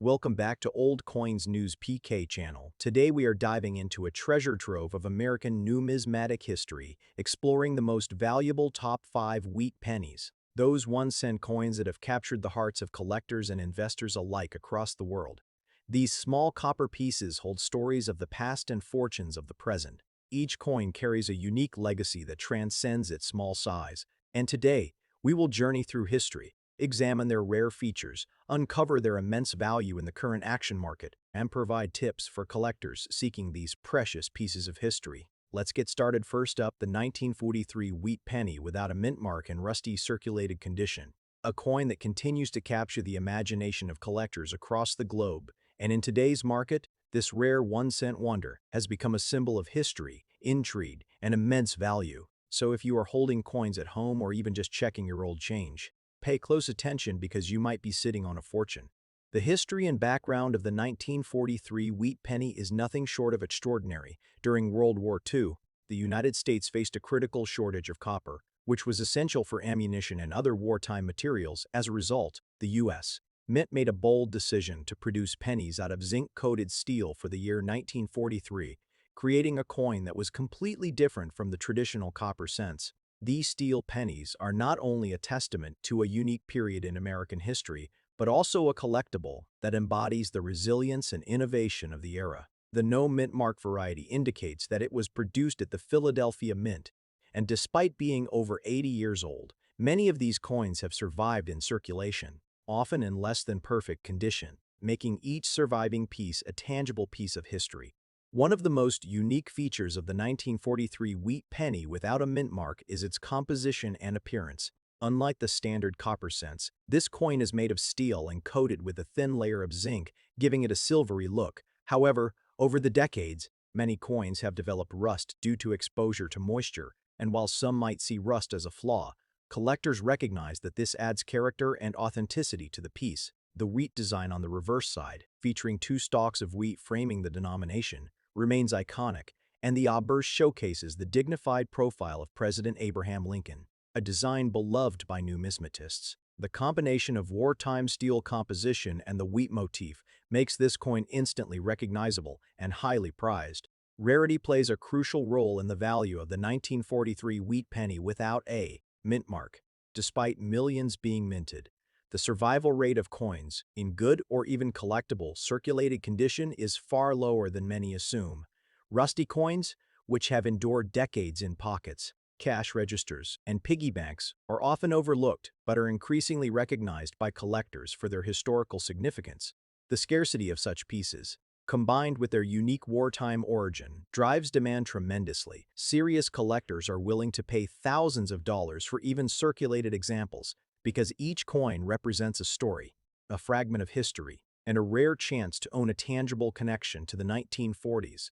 Welcome back to Old Coins News PK channel. Today we are diving into a treasure trove of American numismatic history, exploring the most valuable top 5 wheat pennies. Those 1-cent coins that have captured the hearts of collectors and investors alike across the world. These small copper pieces hold stories of the past and fortunes of the present. Each coin carries a unique legacy that transcends its small size. And today, we will journey through history, examine their rare features, uncover their immense value in the current action market, and provide tips for collectors seeking these precious pieces of history. Let's get started. First up, the 1943 wheat penny without a mint mark in rusty circulated condition. A coin that continues to capture the imagination of collectors across the globe. And in today's market, this rare 1-cent wonder has become a symbol of history, intrigue, and immense value. So if you are holding coins at home or even just checking your old change, pay close attention because you might be sitting on a fortune. The history and background of the 1943 wheat penny is nothing short of extraordinary. During World War II, the United States faced a critical shortage of copper, which was essential for ammunition and other wartime materials. As a result, the U.S. Mint made a bold decision to produce pennies out of zinc-coated steel for the year 1943, creating a coin that was completely different from the traditional copper cents. These steel pennies are not only a testament to a unique period in American history, but also a collectible that embodies the resilience and innovation of the era. The no mint mark variety indicates that it was produced at the Philadelphia Mint, and despite being over 80 years old, many of these coins have survived in circulation, often in less than perfect condition, making each surviving piece a tangible piece of history. One of the most unique features of the 1943 wheat penny without a mint mark is its composition and appearance. Unlike the standard copper cents, this coin is made of steel and coated with a thin layer of zinc, giving it a silvery look. However, over the decades, many coins have developed rust due to exposure to moisture, and while some might see rust as a flaw, collectors recognize that this adds character and authenticity to the piece. The wheat design on the reverse side, featuring 2 stalks of wheat framing the denomination, remains iconic, and the obverse showcases the dignified profile of President Abraham Lincoln, a design beloved by numismatists. The combination of wartime steel composition and the wheat motif makes this coin instantly recognizable and highly prized. Rarity plays a crucial role in the value of the 1943 wheat penny without a mint mark. Despite millions being minted, the survival rate of coins, in good or even collectible circulated condition, is far lower than many assume. Rusty coins, which have endured decades in pockets, cash registers, and piggy banks, are often overlooked but are increasingly recognized by collectors for their historical significance. The scarcity of such pieces, combined with their unique wartime origin, drives demand tremendously. Serious collectors are willing to pay thousands of dollars for even circulated examples, because each coin represents a story, a fragment of history, and a rare chance to own a tangible connection to the 1940s.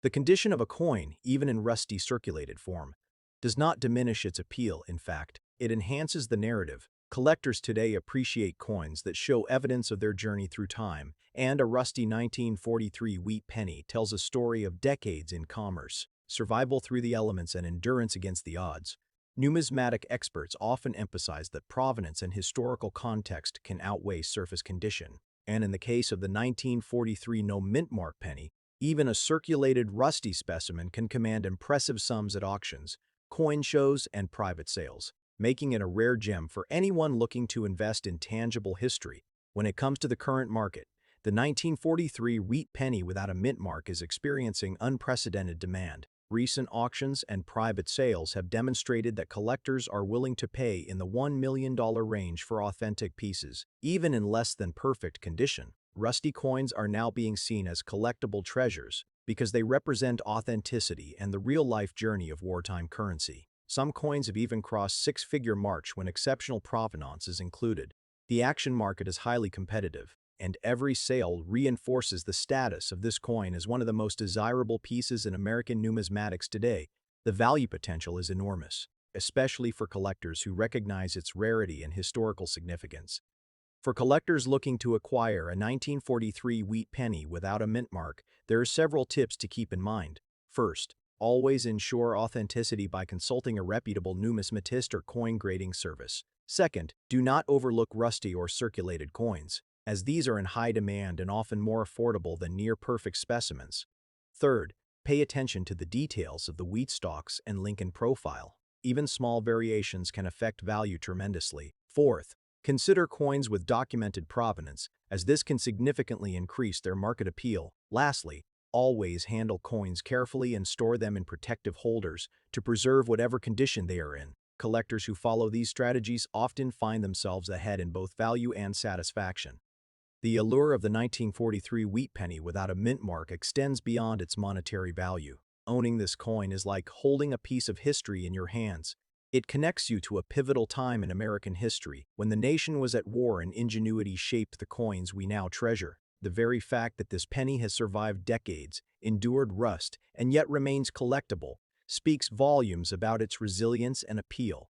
The condition of a coin, even in rusty circulated form, does not diminish its appeal. In fact, it enhances the narrative. Collectors today appreciate coins that show evidence of their journey through time, and a rusty 1943 wheat penny tells a story of decades in commerce, survival through the elements, and endurance against the odds. Numismatic experts often emphasize that provenance and historical context can outweigh surface condition, and in the case of the 1943 no mint mark penny, even a circulated rusty specimen can command impressive sums at auctions, coin shows, and private sales, making it a rare gem for anyone looking to invest in tangible history. When it comes to the current market, the 1943 wheat penny without a mint mark is experiencing unprecedented demand. Recent auctions and private sales have demonstrated that collectors are willing to pay in the $1 million range for authentic pieces, even in less than perfect condition. Rusty coins are now being seen as collectible treasures because they represent authenticity and the real-life journey of wartime currency. Some coins have even crossed 6-figure marks when exceptional provenance is included. The action market is highly competitive, and every sale reinforces the status of this coin as one of the most desirable pieces in American numismatics today. The value potential is enormous, especially for collectors who recognize its rarity and historical significance. For collectors looking to acquire a 1943 wheat penny without a mint mark, there are several tips to keep in mind. First, always ensure authenticity by consulting a reputable numismatist or coin grading service. Second, do not overlook rusty or circulated coins. as these are in high demand and often more affordable than near-perfect specimens. Third, pay attention to the details of the wheat stalks and Lincoln profile. Even small variations can affect value tremendously. Fourth, consider coins with documented provenance, as this can significantly increase their market appeal. Lastly, always handle coins carefully and store them in protective holders to preserve whatever condition they are in. Collectors who follow these strategies often find themselves ahead in both value and satisfaction. The allure of the 1943 wheat penny without a mint mark extends beyond its monetary value. Owning this coin is like holding a piece of history in your hands. It connects you to a pivotal time in American history when the nation was at war and ingenuity shaped the coins we now treasure. The very fact that this penny has survived decades, endured rust, and yet remains collectible speaks volumes about its resilience and appeal.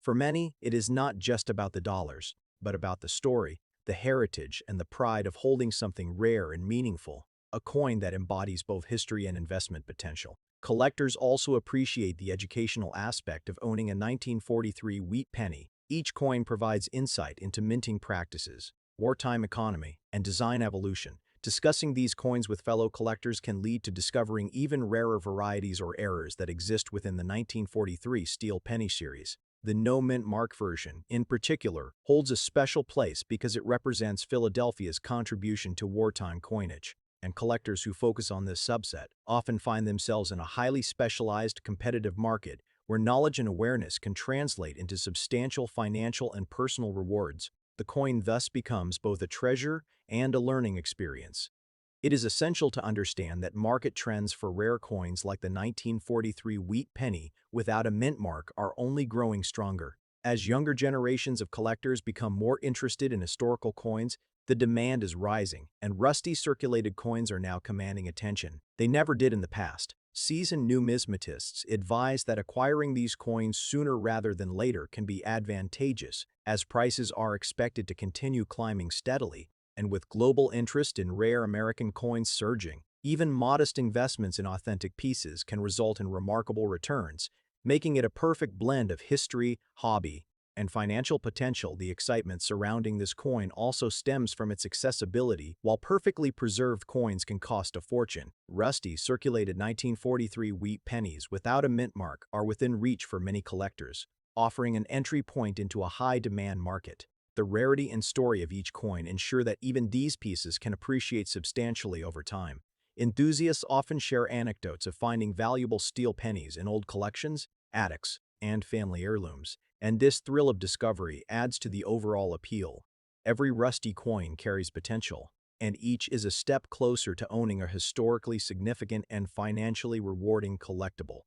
For many, it is not just about the dollars, but about the story, the heritage, and the pride of holding something rare and meaningful, a coin that embodies both history and investment potential. Collectors also appreciate the educational aspect of owning a 1943 wheat penny. Each coin provides insight into minting practices, wartime economy, and design evolution. Discussing these coins with fellow collectors can lead to discovering even rarer varieties or errors that exist within the 1943 steel penny series. The no-mint mark version, in particular, holds a special place because it represents Philadelphia's contribution to wartime coinage, and collectors who focus on this subset often find themselves in a highly specialized competitive market where knowledge and awareness can translate into substantial financial and personal rewards. The coin thus becomes both a treasure and a learning experience. It is essential to understand that market trends for rare coins like the 1943 wheat penny without a mint mark are only growing stronger. As younger generations of collectors become more interested in historical coins, the demand is rising, and rusty circulated coins are now commanding attention they never did in the past. Seasoned numismatists advise that acquiring these coins sooner rather than later can be advantageous, as prices are expected to continue climbing steadily, and with global interest in rare American coins surging, even modest investments in authentic pieces can result in remarkable returns, making it a perfect blend of history, hobby, and financial potential. The excitement surrounding this coin also stems from its accessibility. While perfectly preserved coins can cost a fortune, rusty, circulated 1943 wheat pennies without a mint mark are within reach for many collectors, offering an entry point into a high-demand market. The rarity and story of each coin ensure that even these pieces can appreciate substantially over time. Enthusiasts often share anecdotes of finding valuable steel pennies in old collections, attics, and family heirlooms, and this thrill of discovery adds to the overall appeal. Every rusty coin carries potential, and each is a step closer to owning a historically significant and financially rewarding collectible.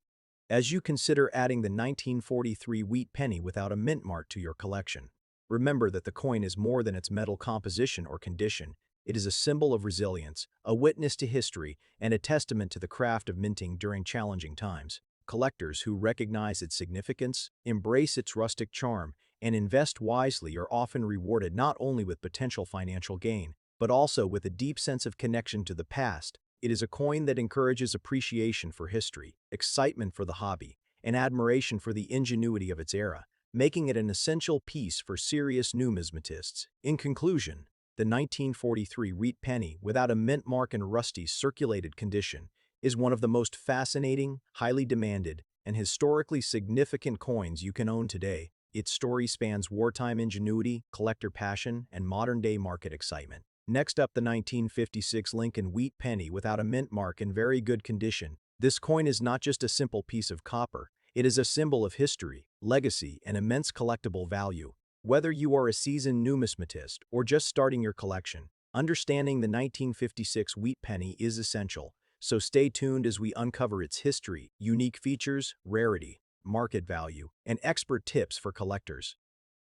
As you consider adding the 1943 wheat penny without a mint mark to your collection, remember that the coin is more than its metal composition or condition. It is a symbol of resilience, a witness to history, and a testament to the craft of minting during challenging times. Collectors who recognize its significance, embrace its rustic charm, and invest wisely are often rewarded not only with potential financial gain, but also with a deep sense of connection to the past. It is a coin that encourages appreciation for history, excitement for the hobby, and admiration for the ingenuity of its era, making it an essential piece for serious numismatists. In conclusion, the 1943 wheat penny without a mint mark and rusty circulated condition is one of the most fascinating, highly demanded, and historically significant coins you can own today. Its story spans wartime ingenuity, collector passion, and modern-day market excitement. Next up, the 1956 Lincoln Wheat Penny without a mint mark in very good condition. This coin is not just a simple piece of copper. It is a symbol of history, legacy, and immense collectible value. Whether you are a seasoned numismatist or just starting your collection, understanding the 1956 wheat penny is essential. So stay tuned as we uncover its history, unique features, rarity, market value, and expert tips for collectors.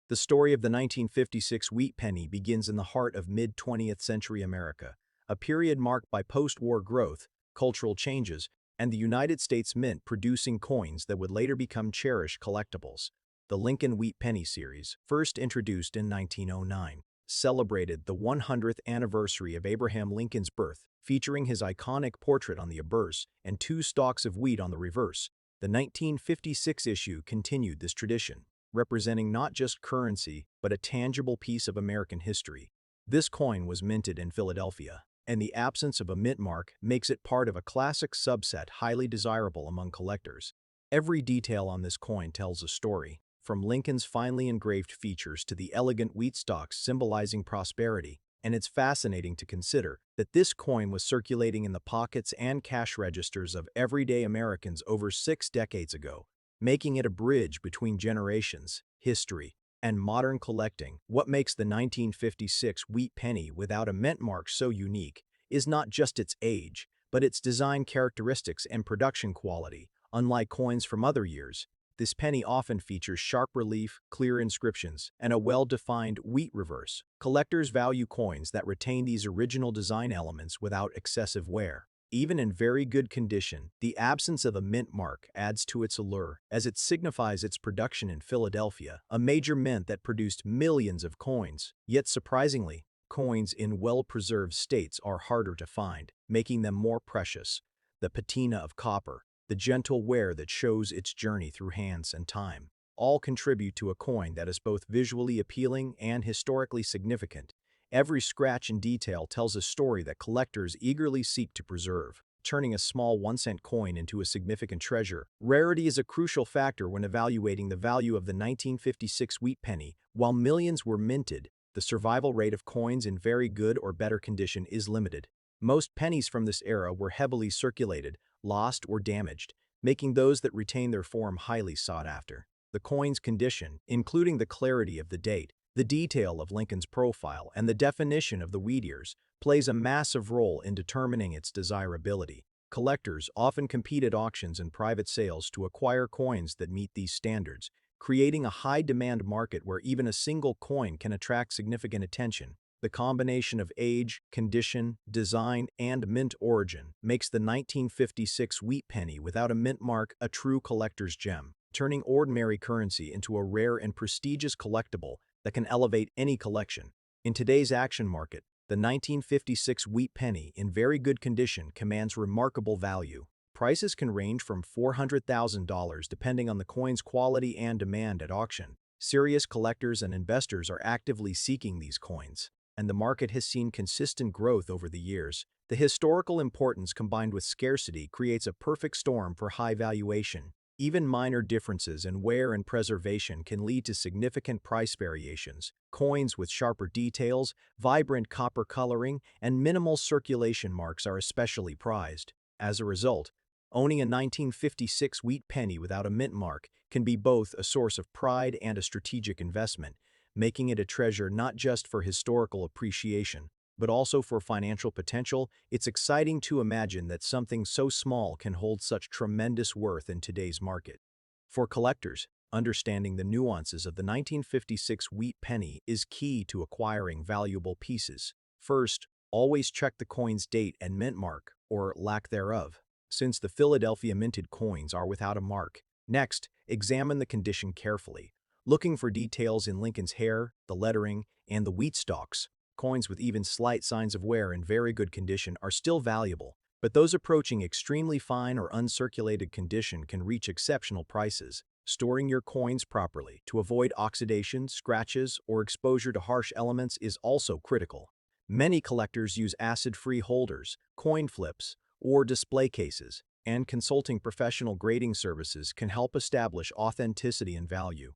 The story of the 1956 wheat penny begins in the heart of mid-20th century America, a period marked by post-war growth, cultural changes, and the United States Mint producing coins that would later become cherished collectibles. The Lincoln Wheat Penny series, first introduced in 1909, celebrated the 100th anniversary of Abraham Lincoln's birth, featuring his iconic portrait on the obverse and two stalks of wheat on the reverse. The 1956 issue continued this tradition, representing not just currency, but a tangible piece of American history. This coin was minted in Philadelphia, and the absence of a mint mark makes it part of a classic subset highly desirable among collectors. Every detail on this coin tells a story, from Lincoln's finely engraved features to the elegant wheat stalks symbolizing prosperity, and it's fascinating to consider that this coin was circulating in the pockets and cash registers of everyday Americans over 6 decades ago, making it a bridge between generations, history, and modern collecting. What makes the 1956 wheat penny without a mint mark so unique is not just its age, but its design characteristics and production quality. Unlike coins from other years, this penny often features sharp relief, clear inscriptions, and a well-defined wheat reverse. Collectors value coins that retain these original design elements without excessive wear. Even in very good condition, the absence of a mint mark adds to its allure, as it signifies its production in Philadelphia, a major mint that produced millions of coins. Yet surprisingly, coins in well-preserved states are harder to find, making them more precious. The patina of copper, the gentle wear that shows its journey through hands and time, all contribute to a coin that is both visually appealing and historically significant. Every scratch and detail tells a story that collectors eagerly seek to preserve, turning a small 1-cent coin into a significant treasure. Rarity is a crucial factor when evaluating the value of the 1956 wheat penny. While millions were minted, the survival rate of coins in very good or better condition is limited. Most pennies from this era were heavily circulated, lost, or damaged, making those that retain their form highly sought after. The coin's condition, including the clarity of the date, the detail of Lincoln's profile, and the definition of the wheat ears, plays a massive role in determining its desirability. Collectors often compete at auctions and private sales to acquire coins that meet these standards, creating a high-demand market where even a single coin can attract significant attention. The combination of age, condition, design, and mint origin makes the 1956 wheat penny without a mint mark a true collector's gem, turning ordinary currency into a rare and prestigious collectible that can elevate any collection. In today's action market, the 1956 wheat penny in very good condition commands remarkable value. Prices can range from $400,000 depending on the coin's quality and demand at auction. Serious collectors and investors are actively seeking these coins, and the market has seen consistent growth over the years. The historical importance combined with scarcity creates a perfect storm for high valuation. Even minor differences in wear and preservation can lead to significant price variations. Coins with sharper details, vibrant copper coloring, and minimal circulation marks are especially prized. As a result, owning a 1956 wheat penny without a mint mark can be both a source of pride and a strategic investment, making it a treasure not just for historical appreciation, but also for financial potential. It's exciting to imagine that something so small can hold such tremendous worth in today's market. For collectors, understanding the nuances of the 1956 wheat penny is key to acquiring valuable pieces. First, always check the coin's date and mint mark, or lack thereof, since the Philadelphia minted coins are without a mark. Next, examine the condition carefully, looking for details in Lincoln's hair, the lettering, and the wheat stalks. Coins with even slight signs of wear in very good condition are still valuable, but those approaching extremely fine or uncirculated condition can reach exceptional prices. Storing your coins properly to avoid oxidation, scratches, or exposure to harsh elements is also critical. Many collectors use acid-free holders, coin flips, or display cases, and consulting professional grading services can help establish authenticity and value.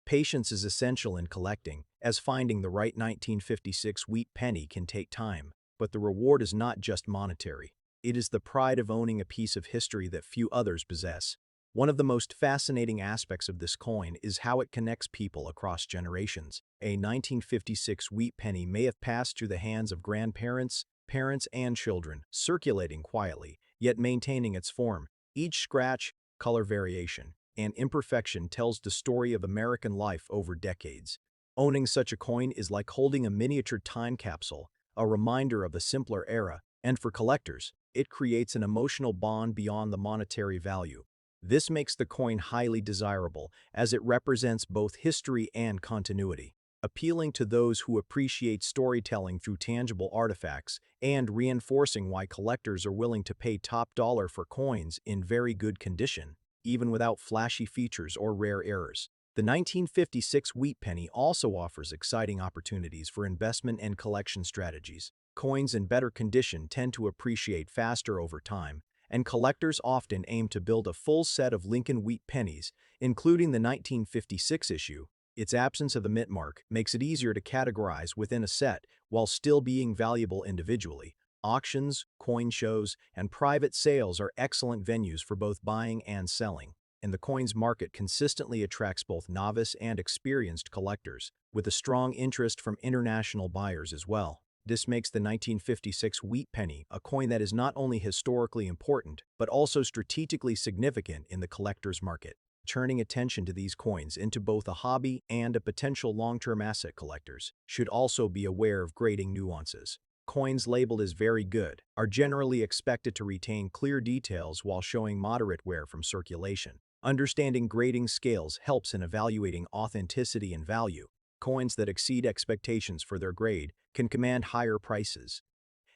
Patience is essential in collecting, as finding the right 1956 wheat penny can take time, but the reward is not just monetary. It is the pride of owning a piece of history that few others possess. One of the most fascinating aspects of this coin is how it connects people across generations. A 1956 wheat penny may have passed through the hands of grandparents, parents, and children, circulating quietly, yet maintaining its form. Each scratch, color variation, and imperfection tells the story of American life over decades. Owning such a coin is like holding a miniature time capsule, a reminder of a simpler era, and for collectors, it creates an emotional bond beyond the monetary value. This makes the coin highly desirable, as it represents both history and continuity, appealing to those who appreciate storytelling through tangible artifacts and reinforcing why collectors are willing to pay top dollar for coins in very good condition, even without flashy features or rare errors. The 1956 wheat penny also offers exciting opportunities for investment and collection strategies. Coins in better condition tend to appreciate faster over time, and collectors often aim to build a full set of Lincoln Wheat Pennies, including the 1956 issue. Its absence of the mint mark makes it easier to categorize within a set while still being valuable individually. Auctions, coin shows, and private sales are excellent venues for both buying and selling, and the coins market consistently attracts both novice and experienced collectors, with a strong interest from international buyers as well. This makes the 1956 wheat penny a coin that is not only historically important, but also strategically significant in the collector's market. Turning attention to these coins into both a hobby and a potential long-term asset collectors should also be aware of grading nuances. Coins labeled as very good are generally expected to retain clear details while showing moderate wear from circulation. Understanding grading scales helps in evaluating authenticity and value. Coins that exceed expectations for their grade can command higher prices.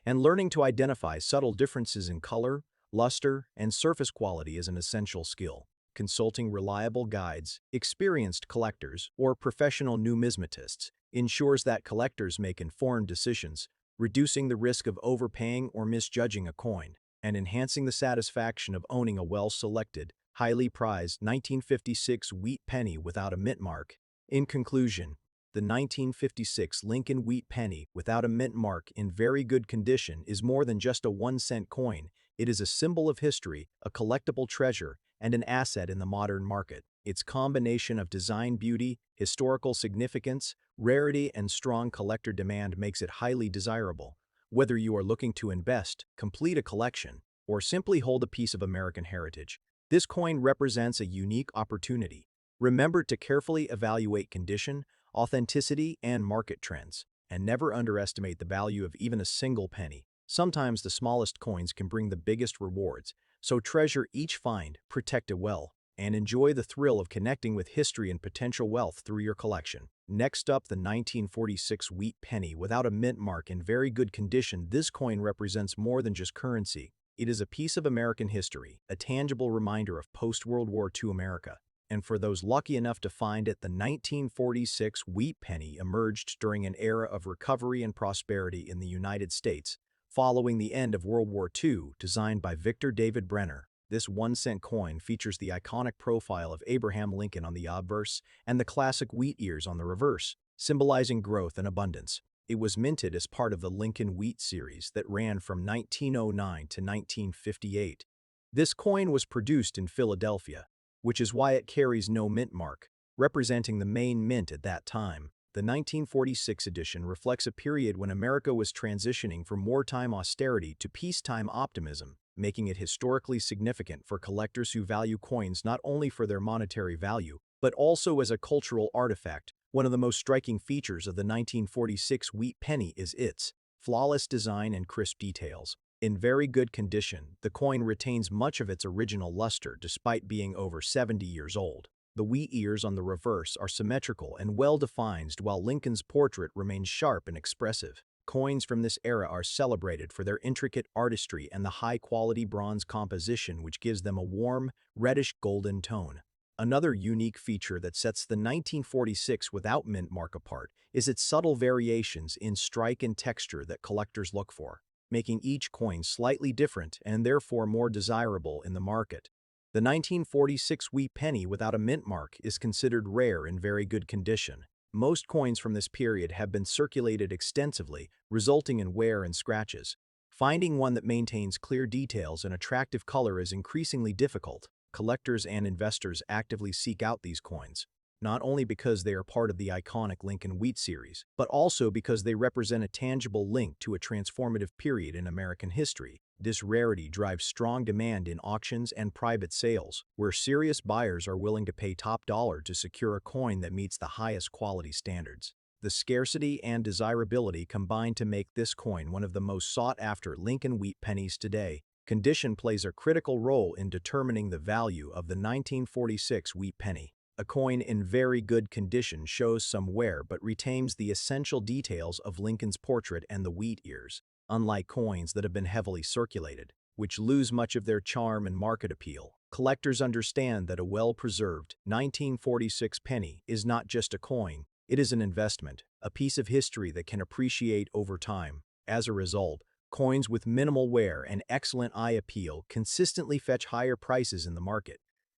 And learning to identify subtle differences in color, luster, and surface quality is an essential skill. Consulting reliable guides, experienced collectors, or professional numismatists ensures that collectors make informed decisions, reducing the risk of overpaying or misjudging a coin, and enhancing the satisfaction of owning a well-selected, highly prized 1956 wheat penny without a mint mark. In conclusion, the 1956 Lincoln Wheat Penny without a mint mark in very good condition is more than just a 1-cent coin. It is a symbol of history, a collectible treasure, and an asset in the modern market. Its combination of design beauty, historical significance, rarity, and strong collector demand makes it highly desirable. Whether you are looking to invest, complete a collection, or simply hold a piece of American heritage, this coin represents a unique opportunity. Remember to carefully evaluate condition, authenticity, and market trends, and never underestimate the value of even a single penny. Sometimes the smallest coins can bring the biggest rewards, so treasure each find, protect it well, and enjoy the thrill of connecting with history and potential wealth through your collection. Next up, the 1946 wheat penny without a mint mark in very good condition. This coin represents more than just currency. It is a piece of American history, a tangible reminder of post-World War II America. And for those lucky enough to find it, the 1946 wheat penny emerged during an era of recovery and prosperity in the United States, following the end of World War II, designed by Victor David Brenner. This 1-cent coin features the iconic profile of Abraham Lincoln on the obverse and the classic wheat ears on the reverse, symbolizing growth and abundance. It was minted as part of the Lincoln Wheat series that ran from 1909 to 1958. This coin was produced in Philadelphia, which is why it carries no mint mark, representing the main mint at that time. The 1946 edition reflects a period when America was transitioning from wartime austerity to peacetime optimism, making it historically significant for collectors who value coins not only for their monetary value, but also as a cultural artifact. One of the most striking features of the 1946 wheat penny is its flawless design and crisp details. In very good condition, the coin retains much of its original luster despite being over 70 years old. The wheat ears on the reverse are symmetrical and well-defined, while Lincoln's portrait remains sharp and expressive. Coins from this era are celebrated for their intricate artistry and the high-quality bronze composition, which gives them a warm, reddish-golden tone. Another unique feature that sets the 1946 without mint mark apart is its subtle variations in strike and texture that collectors look for, making each coin slightly different and therefore more desirable in the market. The 1946 wheat penny without a mint mark is considered rare in very good condition. Most coins from this period have been circulated extensively, resulting in wear and scratches. Finding one that maintains clear details and attractive color is increasingly difficult. Collectors and investors actively seek out these coins, not only because they are part of the iconic Lincoln Wheat series, but also because they represent a tangible link to a transformative period in American history. This rarity drives strong demand in auctions and private sales, where serious buyers are willing to pay top dollar to secure a coin that meets the highest quality standards. The scarcity and desirability combine to make this coin one of the most sought-after Lincoln Wheat pennies today. Condition plays a critical role in determining the value of the 1946 wheat penny. A coin in very good condition shows some wear but retains the essential details of Lincoln's portrait and the wheat ears, unlike coins that have been heavily circulated. which lose much of their charm and market appeal. Collectors understand that a well-preserved 1946 penny is not just a coin, it is an investment, a piece of history that can appreciate over time. As a result, coins with minimal wear and excellent eye appeal consistently fetch higher prices in the market,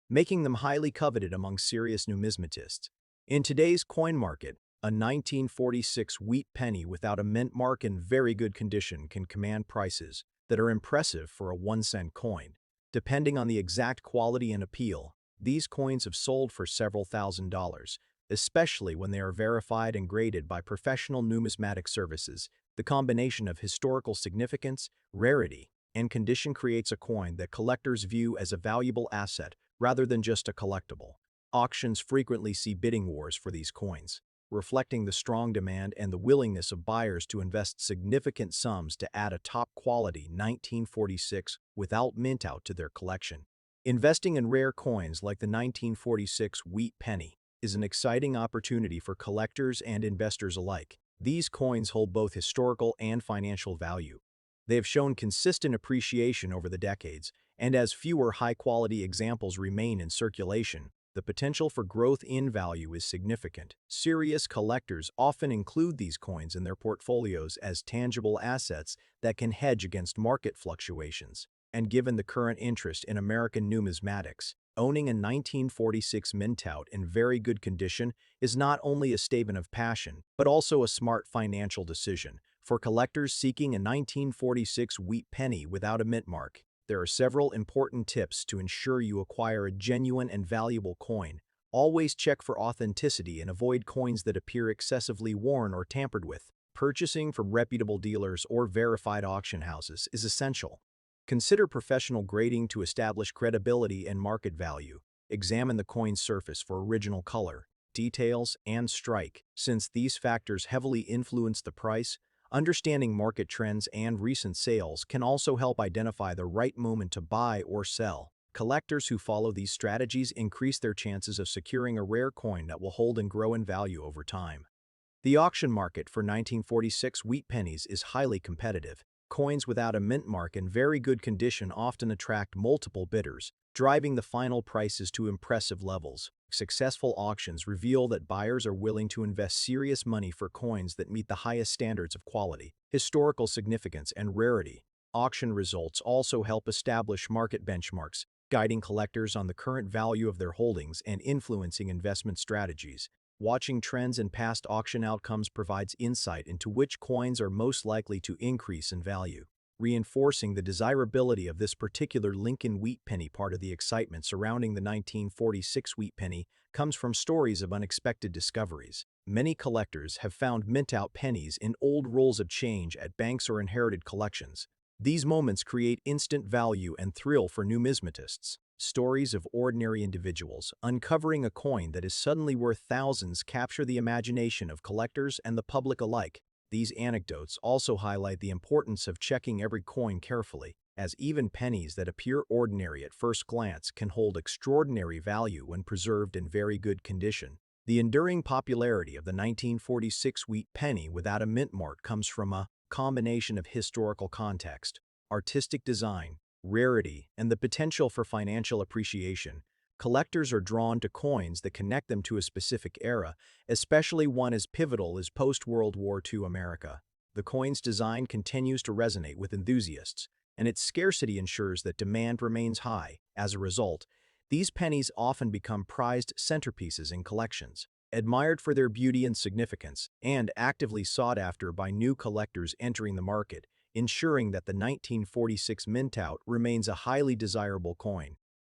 making them highly coveted among serious numismatists. In today's coin market, a 1946 wheat penny without a mint mark in very good condition can command prices that are impressive for a 1-cent coin. Depending on the exact quality and appeal, these coins have sold for several $1,000s, especially when they are verified and graded by professional numismatic services. The combination of historical significance, rarity, and condition creates a coin that collectors view as a valuable asset rather than just a collectible. Auctions frequently see bidding wars for these coins, reflecting the strong demand and the willingness of buyers to invest significant sums to add a top-quality 1946 without mint out to their collection. Investing in rare coins like the 1946 wheat penny is an exciting opportunity for collectors and investors alike. These coins hold both historical and financial value. They have shown consistent appreciation over the decades, and as fewer high-quality examples remain in circulation, the potential for growth in value is significant. Serious collectors often include these coins in their portfolios as tangible assets that can hedge against market fluctuations. And given the current interest in American numismatics, owning a 1946 mintout in very good condition is not only a statement of passion, but also a smart financial decision. For collectors seeking a 1946 wheat penny without a mint mark, there are several important tips to ensure you acquire a genuine and valuable coin. Always check for authenticity and avoid coins that appear excessively worn or tampered with. Purchasing from reputable dealers or verified auction houses is essential. Consider professional grading to establish credibility and market value. Examine the coin's surface for original color, details, and strike. Since these factors heavily influence the price, understanding market trends and recent sales can also help identify the right moment to buy or sell. Collectors who follow these strategies increase their chances of securing a rare coin that will hold and grow in value over time. The auction market for 1946 wheat pennies is highly competitive. Coins without a mint mark in very good condition often attract multiple bidders, driving the final prices to impressive levels. Successful auctions reveal that buyers are willing to invest serious money for coins that meet the highest standards of quality, historical significance, and rarity. Auction results also help establish market benchmarks, guiding collectors on the current value of their holdings and influencing investment strategies. Watching trends in past auction outcomes provides insight into which coins are most likely to increase in value, reinforcing the desirability of this particular Lincoln Wheat Penny. Part of the excitement surrounding the 1946 Wheat Penny comes from stories of unexpected discoveries. Many collectors have found mint-out pennies in old rolls of change at banks or inherited collections. These moments create instant value and thrill for numismatists. Stories of ordinary individuals uncovering a coin that is suddenly worth thousands capture the imagination of collectors and the public alike. These anecdotes also highlight the importance of checking every coin carefully, as even pennies that appear ordinary at first glance can hold extraordinary value when preserved in very good condition. The enduring popularity of the 1946 wheat penny without a mint mark comes from a combination of historical context, artistic design, rarity, and the potential for financial appreciation. Collectors are drawn to coins that connect them to a specific era, especially one as pivotal as post-World War II America. The coin's design continues to resonate with enthusiasts, and its scarcity ensures that demand remains high. As a result, these pennies often become prized centerpieces in collections, admired for their beauty and significance, and actively sought after by new collectors entering the market, ensuring that the 1946 mintout remains a highly desirable coin.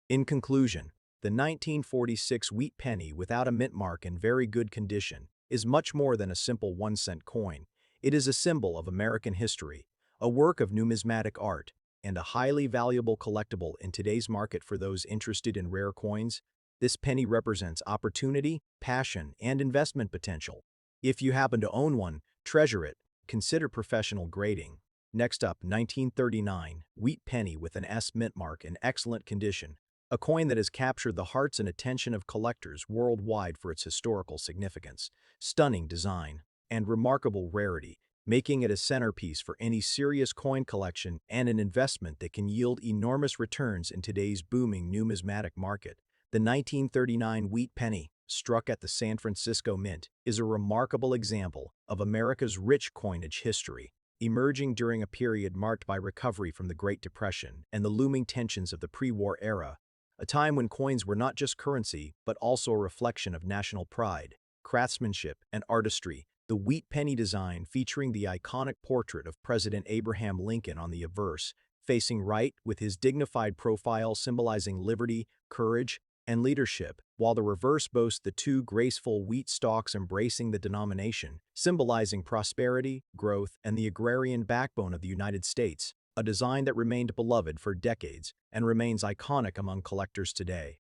In conclusion, the 1946 wheat penny without a mint mark in very good condition is much more than a simple 1-cent coin. It is a symbol of American history, a work of numismatic art, and a highly valuable collectible in today's market. For those interested in rare coins, this penny represents opportunity, passion, and investment potential. If you happen to own one, treasure it. Consider professional grading. Next up, 1939 wheat penny with an S mint mark in excellent condition, a coin that has captured the hearts and attention of collectors worldwide for its historical significance, stunning design, and remarkable rarity. making it a centerpiece for any serious coin collection and an investment that can yield enormous returns in today's booming numismatic market. The 1939 wheat penny, struck at the San Francisco Mint, is a remarkable example of America's rich coinage history, emerging during a period marked by recovery from the Great Depression and the looming tensions of the pre-war era, a time when coins were not just currency but also a reflection of national pride, craftsmanship, and artistry. The wheat penny design, featuring the iconic portrait of President Abraham Lincoln on the obverse, facing right with his dignified profile symbolizing liberty, courage, and leadership, while the reverse boasts the two graceful wheat stalks embracing the denomination, symbolizing prosperity, growth, and the agrarian backbone of the United States, a design that remained beloved for decades and remains iconic among collectors today.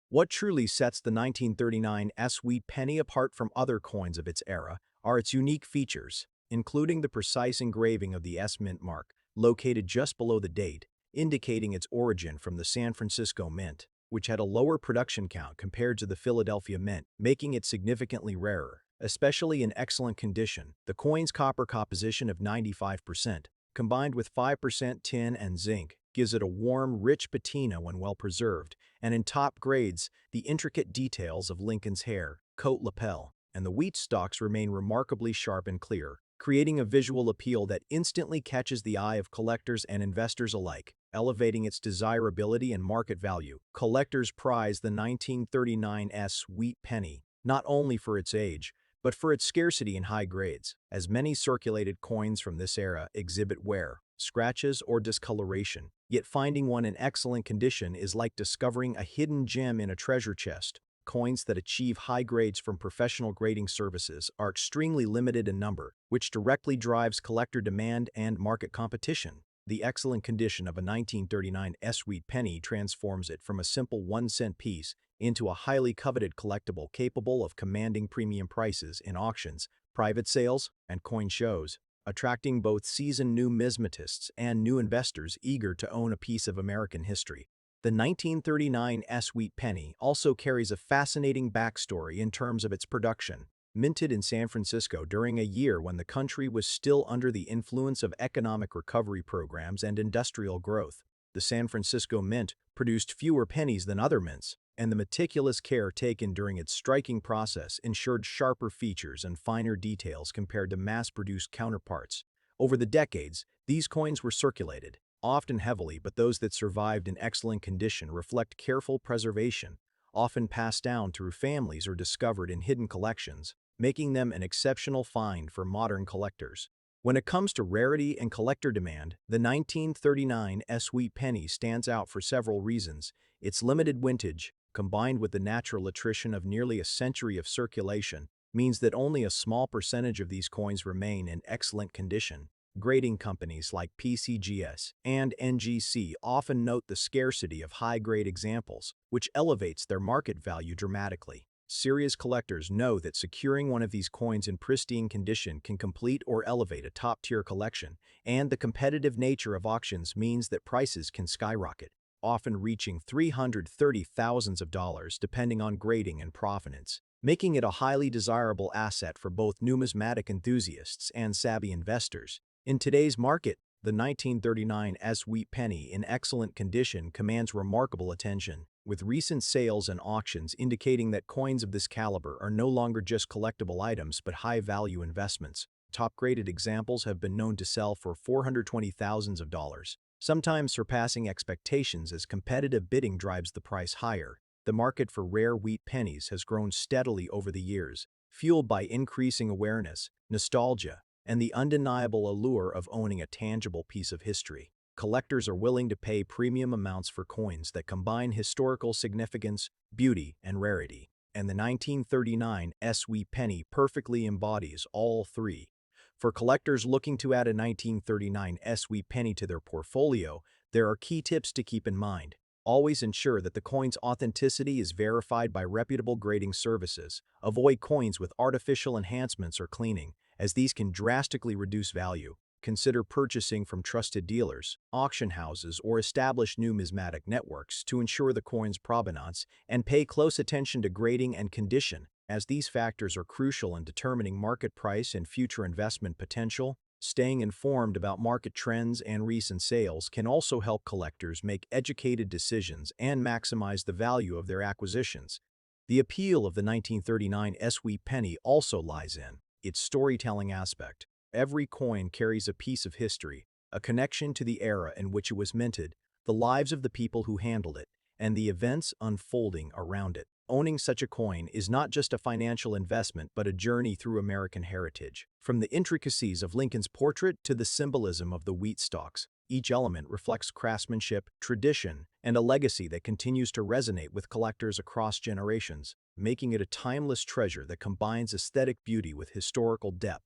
What truly sets the 1939 wheat penny apart from other coins of its era are its unique features, including the precise engraving of the S Mint mark, located just below the date, indicating its origin from the San Francisco Mint, which had a lower production count compared to the Philadelphia Mint, making it significantly rarer. Especially in excellent condition, the coin's copper composition of 95%, combined with 5% tin and zinc, gives it a warm, rich patina when well preserved, and in top grades, the intricate details of Lincoln's hair, coat lapel, and the wheat stalks remain remarkably sharp and clear, creating a visual appeal that instantly catches the eye of collectors and investors alike, elevating its desirability and market value. Collectors prize the 1939 wheat penny, not only for its age, but for its scarcity and high grades, as many circulated coins from this era exhibit wear, scratches, or discoloration. Yet finding one in excellent condition is like discovering a hidden gem in a treasure chest. Coins that achieve high grades from professional grading services are extremely limited in number, which directly drives collector demand and market competition. The excellent condition of a 1939 wheat penny transforms it from a simple 1-cent piece into a highly coveted collectible capable of commanding premium prices in auctions, private sales, and coin shows, attracting both seasoned numismatists and new investors eager to own a piece of American history. The 1939 wheat penny also carries a fascinating backstory in terms of its production. Minted in San Francisco during a year when the country was still under the influence of economic recovery programs and industrial growth, the San Francisco Mint produced fewer pennies than other mints, and the meticulous care taken during its striking process ensured sharper features and finer details compared to mass-produced counterparts. Over the decades, these coins were circulated, often heavily, but those that survived in excellent condition reflect careful preservation, often passed down through families or discovered in hidden collections, making them an exceptional find for modern collectors. When it comes to rarity and collector demand, the 1939 wheat penny stands out for several reasons. Its limited vintage, combined with the natural attrition of nearly a century of circulation, means that only a small percentage of these coins remain in excellent condition. Grading companies like PCGS and NGC often note the scarcity of high-grade examples, which elevates their market value dramatically. Serious collectors know that securing one of these coins in pristine condition can complete or elevate a top-tier collection, and the competitive nature of auctions means that prices can skyrocket, often reaching $330,000 depending on grading and provenance, making it a highly desirable asset for both numismatic enthusiasts and savvy investors. In today's market, the 1939 wheat penny in excellent condition commands remarkable attention, with recent sales and auctions indicating that coins of this caliber are no longer just collectible items but high-value investments. Top-graded examples have been known to sell for $420,000, sometimes surpassing expectations as competitive bidding drives the price higher. The market for rare wheat pennies has grown steadily over the years, fueled by increasing awareness, nostalgia, and the undeniable allure of owning a tangible piece of history. Collectors are willing to pay premium amounts for coins that combine historical significance, beauty, and rarity, and the 1939 wheat penny perfectly embodies all three. For collectors looking to add a 1939 wheat penny to their portfolio, there are key tips to keep in mind. Always ensure that the coin's authenticity is verified by reputable grading services. Avoid coins with artificial enhancements or cleaning, as these can drastically reduce value. Consider purchasing from trusted dealers, auction houses, or established numismatic networks to ensure the coin's provenance, and pay close attention to grading and condition, as these factors are crucial in determining market price and future investment potential. Staying informed about market trends and recent sales can also help collectors make educated decisions and maximize the value of their acquisitions. The appeal of the 1939 Wheat penny also lies in its storytelling aspect. Every coin carries a piece of history, a connection to the era in which it was minted, the lives of the people who handled it, and the events unfolding around it. Owning such a coin is not just a financial investment but a journey through American heritage. From the intricacies of Lincoln's portrait to the symbolism of the wheat stalks, each element reflects craftsmanship, tradition, and a legacy that continues to resonate with collectors across generations, making it a timeless treasure that combines aesthetic beauty with historical depth.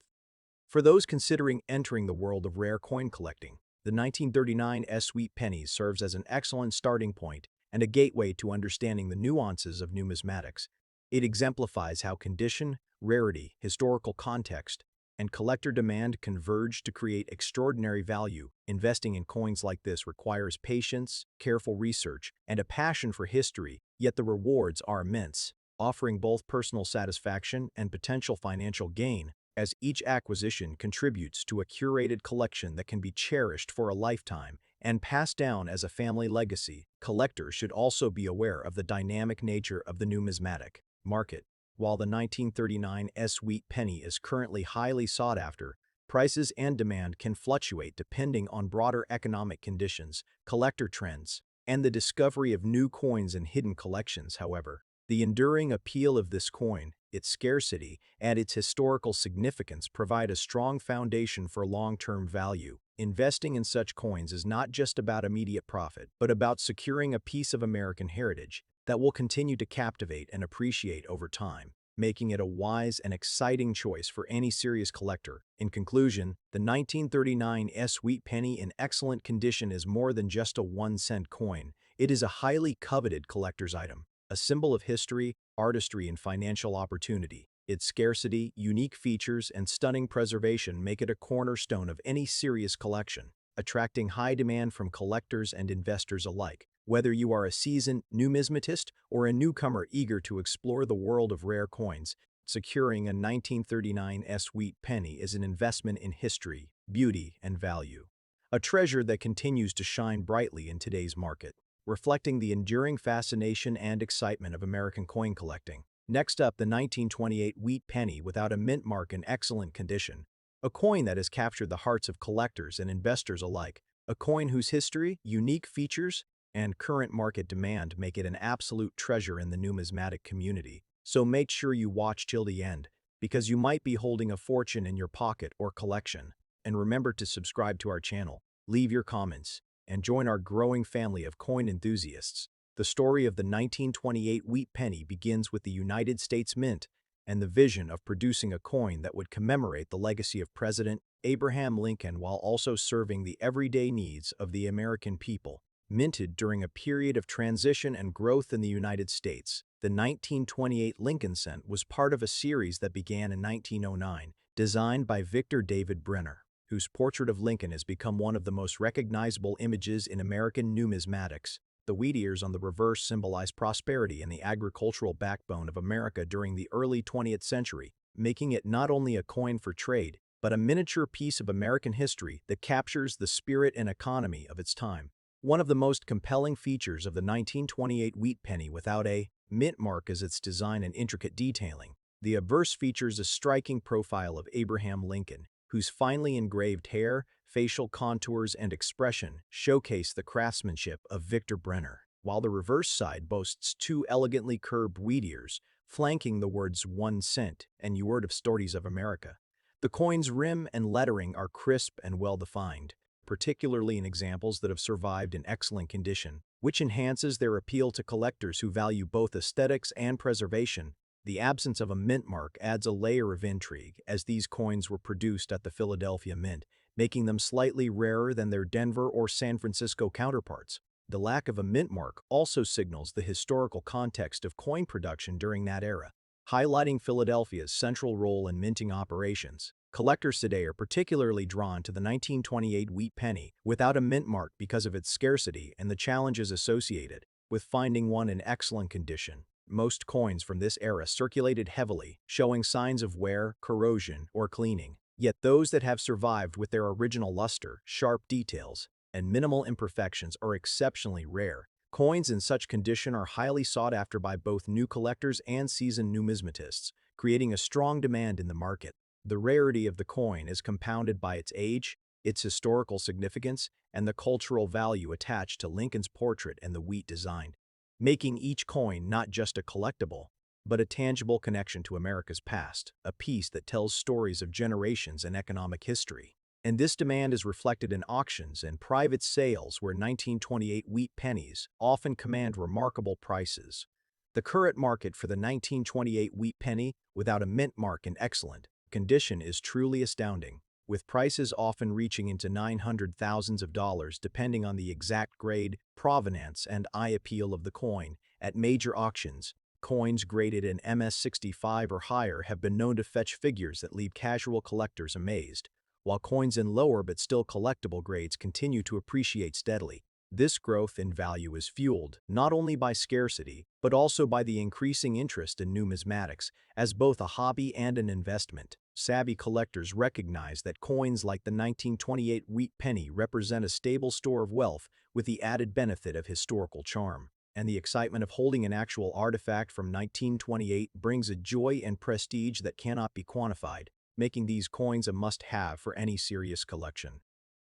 For those considering entering the world of rare coin collecting, the 1939 Wheat pennies serves as an excellent starting point and a gateway to understanding the nuances of numismatics. It exemplifies how condition, rarity, historical context, and collector demand converge to create extraordinary value. Investing in coins like this requires patience, careful research, and a passion for history, yet the rewards are immense, offering both personal satisfaction and potential financial gain, as each acquisition contributes to a curated collection that can be cherished for a lifetime and passed down as a family legacy. Collectors should also be aware of the dynamic nature of the numismatic market. While the 1939 Wheat penny is currently highly sought after, prices and demand can fluctuate depending on broader economic conditions, collector trends, and the discovery of new coins and hidden collections. However, the enduring appeal of this coin, its scarcity, and its historical significance provide a strong foundation for long-term value. Investing in such coins is not just about immediate profit, but about securing a piece of American heritage that will continue to captivate and appreciate over time, making it a wise and exciting choice for any serious collector. In conclusion, the 1939 Wheat penny in excellent condition is more than just a 1-cent coin. It is a highly coveted collector's item, a symbol of history, artistry, and financial opportunity. Its scarcity, unique features, and stunning preservation make it a cornerstone of any serious collection, attracting high demand from collectors and investors alike. Whether you are a seasoned numismatist or a newcomer eager to explore the world of rare coins, securing a 1939 Wheat penny is an investment in history, beauty, and value. A treasure that continues to shine brightly in today's market, reflecting the enduring fascination and excitement of American coin collecting. Next up, the 1928 Wheat penny without a mint mark in excellent condition. A coin that has captured the hearts of collectors and investors alike. A coin whose history, unique features, and current market demand make it an absolute treasure in the numismatic community. So make sure you watch till the end, because you might be holding a fortune in your pocket or collection. And remember to subscribe to our channel, leave your comments, and join our growing family of coin enthusiasts. The story of the 1928 Wheat penny begins with the United States Mint and the vision of producing a coin that would commemorate the legacy of President Abraham Lincoln while also serving the everyday needs of the American people. Minted during a period of transition and growth in the United States, the 1928 Lincoln cent was part of a series that began in 1909, designed by Victor David Brenner, whose portrait of Lincoln has become one of the most recognizable images in American numismatics. The wheat ears on the reverse symbolize prosperity and the agricultural backbone of America during the early 20th century, making it not only a coin for trade, but a miniature piece of American history that captures the spirit and economy of its time. One of the most compelling features of the 1928 Wheat penny without a mint mark is its design and intricate detailing. The obverse features a striking profile of Abraham Lincoln, whose finely engraved hair, facial contours, and expression showcase the craftsmanship of Victor Brenner, while the reverse side boasts two elegantly curved wheat ears, flanking the words 1 cent and "You Word of Stories of America." The coin's rim and lettering are crisp and well-defined, particularly in examples that have survived in excellent condition, which enhances their appeal to collectors who value both aesthetics and preservation. The absence of a mint mark adds a layer of intrigue, as these coins were produced at the Philadelphia Mint, making them slightly rarer than their Denver or San Francisco counterparts. The lack of a mint mark also signals the historical context of coin production during that era, highlighting Philadelphia's central role in minting operations. Collectors today are particularly drawn to the 1928 Wheat penny without a mint mark because of its scarcity and the challenges associated with finding one in excellent condition. Most coins from this era circulated heavily, showing signs of wear, corrosion, or cleaning. Yet those that have survived with their original luster, sharp details, and minimal imperfections are exceptionally rare. Coins in such condition are highly sought after by both new collectors and seasoned numismatists, creating a strong demand in the market. The rarity of the coin is compounded by its age, its historical significance, and the cultural value attached to Lincoln's portrait and the wheat design, making each coin not just a collectible, but a tangible connection to America's past, a piece that tells stories of generations and economic history. And this demand is reflected in auctions and private sales where 1928 wheat pennies often command remarkable prices. The current market for the 1928 wheat penny without a mint mark in excellent condition is truly astounding, with prices often reaching into $900,000 depending on the exact grade, provenance, and eye appeal of the coin. At major auctions, coins graded in MS-65 or higher have been known to fetch figures that leave casual collectors amazed, while coins in lower but still collectible grades continue to appreciate steadily. This growth in value is fueled not only by scarcity, but also by the increasing interest in numismatics as both a hobby and an investment. Savvy collectors recognize that coins like the 1928 wheat penny represent a stable store of wealth with the added benefit of historical charm. And the excitement of holding an actual artifact from 1928 brings a joy and prestige that cannot be quantified, making these coins a must-have for any serious collection.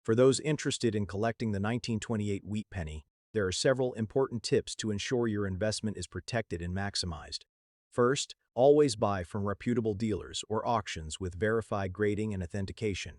For those interested in collecting the 1928 wheat penny, there are several important tips to ensure your investment is protected and maximized. First, always buy from reputable dealers or auctions with verified grading and authentication.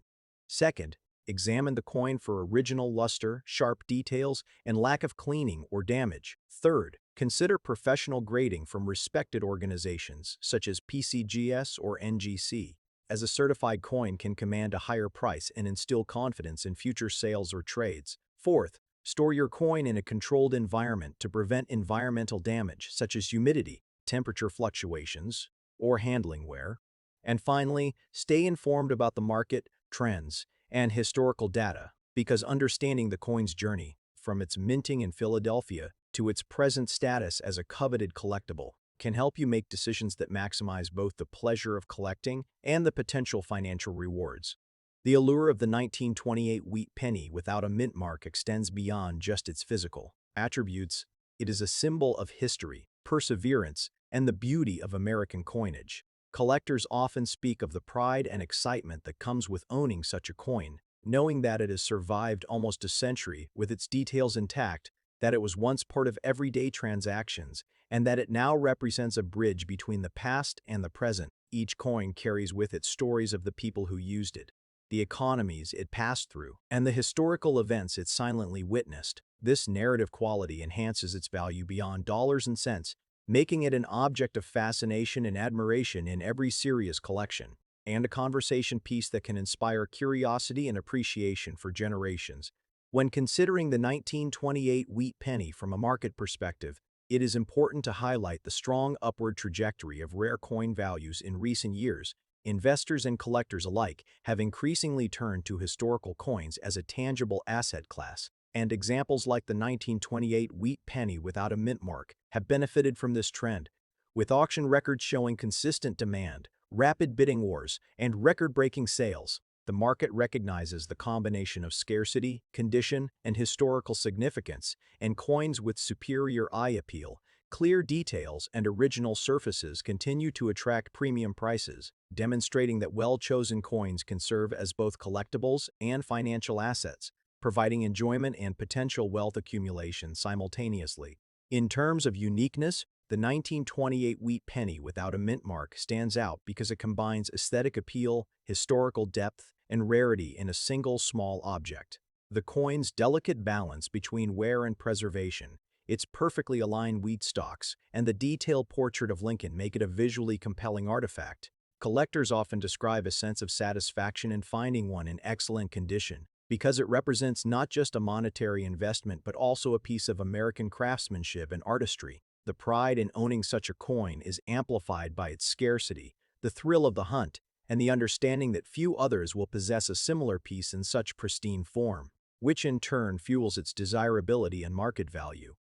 Second, examine the coin for original luster, sharp details, and lack of cleaning or damage. Third, consider professional grading from respected organizations such as PCGS or NGC, as a certified coin can command a higher price and instill confidence in future sales or trades. Fourth, store your coin in a controlled environment to prevent environmental damage such as humidity, temperature fluctuations, or handling wear. And finally, stay informed about the market, trends, and historical data, because understanding the coin's journey, from its minting in Philadelphia to its present status as a coveted collectible, can help you make decisions that maximize both the pleasure of collecting and the potential financial rewards. The allure of the 1928 wheat penny without a mint mark extends beyond just its physical attributes. It is a symbol of history, perseverance, and the beauty of American coinage. Collectors often speak of the pride and excitement that comes with owning such a coin, knowing that it has survived almost a century with its details intact, that it was once part of everyday transactions, and that it now represents a bridge between the past and the present. Each coin carries with it stories of the people who used it, the economies it passed through, and the historical events it silently witnessed. This narrative quality enhances its value beyond dollars and cents, making it an object of fascination and admiration in every serious collection, and a conversation piece that can inspire curiosity and appreciation for generations. When considering the 1928 wheat penny from a market perspective, it is important to highlight the strong upward trajectory of rare coin values in recent years. Investors and collectors alike have increasingly turned to historical coins as a tangible asset class, and examples like the 1928 wheat penny without a mint mark have benefited from this trend, with auction records showing consistent demand, rapid bidding wars, and record-breaking sales. The market recognizes the combination of scarcity, condition, and historical significance, and coins with superior eye appeal, clear details, and original surfaces continue to attract premium prices, demonstrating that well-chosen coins can serve as both collectibles and financial assets, providing enjoyment and potential wealth accumulation simultaneously. In terms of uniqueness, the 1928 wheat penny without a mint mark stands out because it combines aesthetic appeal, historical depth, and rarity in a single small object. The coin's delicate balance between wear and preservation, its perfectly aligned wheat stalks, and the detailed portrait of Lincoln make it a visually compelling artifact. Collectors often describe a sense of satisfaction in finding one in excellent condition, because it represents not just a monetary investment but also a piece of American craftsmanship and artistry. The pride in owning such a coin is amplified by its scarcity, the thrill of the hunt, and the understanding that few others will possess a similar piece in such pristine form, which in turn fuels its desirability and market value.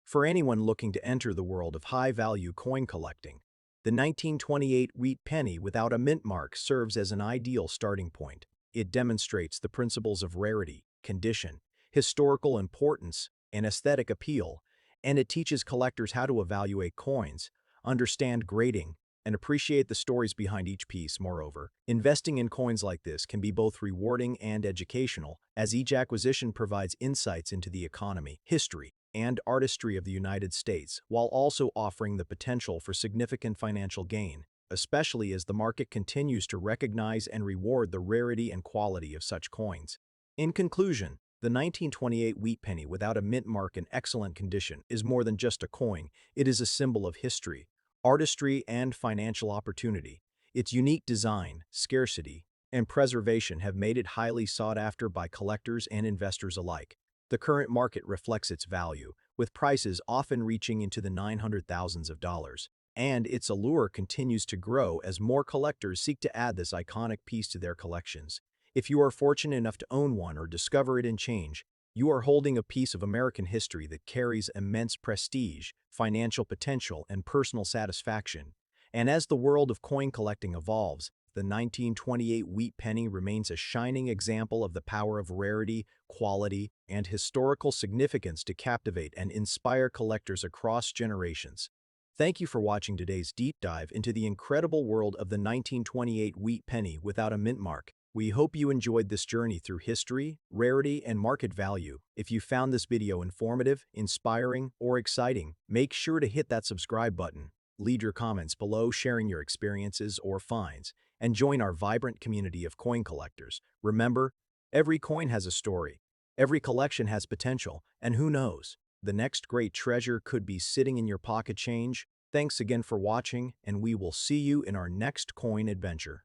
For anyone looking to enter the world of high-value coin collecting, The 1928 wheat penny without a mint mark serves as an ideal starting point. It demonstrates the principles of rarity, condition, historical importance, and aesthetic appeal, and it teaches collectors how to evaluate coins, understand grading, and appreciate the stories behind each piece. Moreover, investing in coins like this can be both rewarding and educational, as each acquisition provides insights into the economy, history, and artistry of the United States, while also offering the potential for significant financial gain, especially as the market continues to recognize and reward the rarity and quality of such coins. In conclusion, the 1928 wheat penny without a mint mark in excellent condition is more than just a coin. It is a symbol of history, artistry, and financial opportunity. Its unique design, scarcity, and preservation have made it highly sought after by collectors and investors alike. The current market reflects its value, with prices often reaching into the 900,000s of dollars, and its allure continues to grow as more collectors seek to add this iconic piece to their collections. If you are fortunate enough to own one or discover it in change, you are holding a piece of American history that carries immense prestige, financial potential, and personal satisfaction. And as the world of coin collecting evolves, the 1928 wheat penny remains a shining example of the power of rarity, quality, and historical significance to captivate and inspire collectors across generations. Thank you for watching today's deep dive into the incredible world of the 1928 wheat penny without a mint mark. We hope you enjoyed this journey through history, rarity, and market value. If you found this video informative, inspiring, or exciting, make sure to hit that subscribe button. Leave your comments below sharing your experiences or finds, and join our vibrant community of coin collectors. Remember, every coin has a story, every collection has potential, and who knows, the next great treasure could be sitting in your pocket change. Thanks again for watching, and we will see you in our next coin adventure.